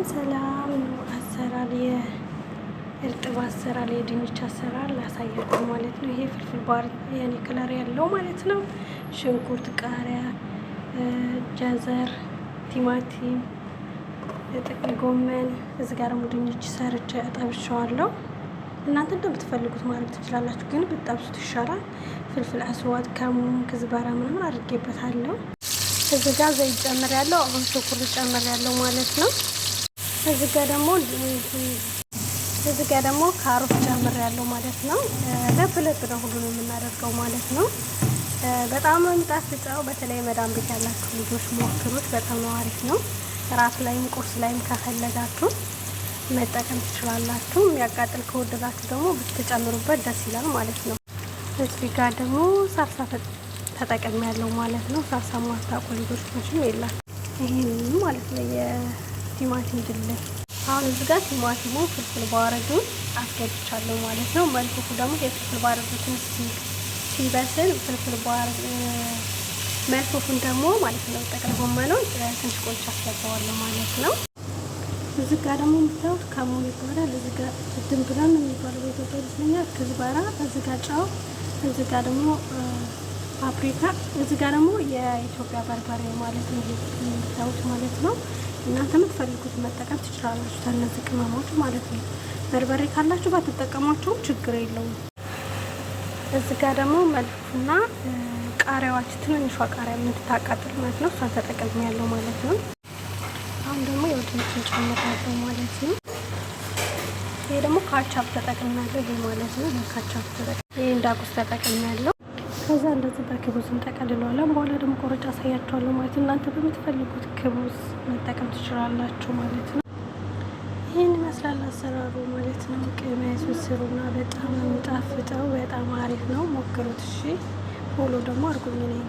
ሰላም አሰራር የእርጥብ አሰራር የድንች አሰራር ላሳያችሁ ማለት ነው። ይሄ ፍልፍል ባር ያኔ ከለር ያለው ማለት ነው። ሽንኩርት፣ ቃሪያ፣ ጀዘር፣ ቲማቲም፣ ጥቅል ጎመን እዚህ ጋር ደግሞ ድንች ሰርቼ ጠብሼዋለሁ። እናንተ እንደምትፈልጉት ማድረግ ትችላላችሁ፣ ግን ብትጠብሱት ይሻላል። ፍልፍል አስዋት፣ ከሙን፣ ክዝበራ ምናምን አድርጌበታለሁ። እዚህ ጋር ዘይት ጨምሬያለሁ። አሁን ሽንኩርት ጨምሬያለሁ ማለት ነው። እዚህ ጋር ደግሞ ካሮት ጨምሬያለሁ ማለት ነው። ለፍለጥ ነው ሁሉንም የምናደርገው ማለት ነው። በጣም ነው የሚጣፍጠው። በተለይ መዳም ቤት ያላችሁ ልጆች ሞክሩት፣ በጣም ነው አሪፍ ነው። ራት ላይም ቁርስ ላይም ከፈለጋችሁ መጠቀም ትችላላችሁ። የሚያቃጥል ከወደዳችሁ ደግሞ ብትጨምሩበት ደስ ይላል ማለት ነው። እዚህ ጋር ደግሞ ሳልሳ ተጠቅሜያለሁ ማለት ነው። ሳልሳ ማታውቁ ልጆች መቼም የላችሁ። ይሄንን ማለት ነው የቲማቲም ድልህ። አሁን እዚህ ጋር ቲማቲሙ ፍልፍል ባረዱን አስገብቻለሁ ማለት ነው። መልኩ ደግሞ የፍልፍል ባረዱትን ሲበስል ፍልፍል ባረድ መልኩን ደግሞ ማለት ነው ጥቅል ጎመኑን ትንሽ ቆንጆ አስገባዋለሁ ማለት ነው። እዚህ ጋር ደግሞ የምታዩት ከሙን ይባላል። እዚህ ጋር ድንብላል የሚባለው በኢትዮጵያ ይመስለኛል። ክዝበራ፣ እዚህ ጋር ጨው፣ እዚህ ጋር ደግሞ ፓፕሪካ፣ እዚህ ጋር ደግሞ የኢትዮጵያ በርበሬ ማለት ነው የምታዩት ማለት ነው። እናንተ የምትፈልጉት መጠቀም ትችላላችሁ ከእነዚህ ቅመሞች ማለት ነው። በርበሬ ካላችሁ ባትጠቀሟቸውም ችግር የለውም። እዚህ ጋር ደግሞ መልኩና ቃሪያዋች ትንንሿ ቃሪያ የምትታቃጥል ማለት ነው። እሷን ተጠቅሜያለሁ ማለት ነው። አሁን ደግሞ የወድንችን ጨምራለሁ ማለት ነው። ይሄ ደግሞ ካቻፕ ተጠቅሜያለሁ። ይሄ ማለት ነው ካቻፕ ይሄ እንዳቁስ ተጠቅሜያለሁ። ከዛ እንደዚህ በክቡዝ እንጠቀልለዋለን። በኋላ ደግሞ ቆረጫ አሳያችኋለሁ ማለት ነው። እናንተ በምትፈልጉት ክቡዝ መጠቀም ትችላላችሁ ማለት ነው። ይህን ይመስላል አሰራሩ ማለት ነው። ቅመሱ ስሩና በጣም የሚጣፍጠው በጣም አሪፍ ነው። ሞክሩት እሺ። ፎሎ ደግሞ አድርጉኝ ነኝ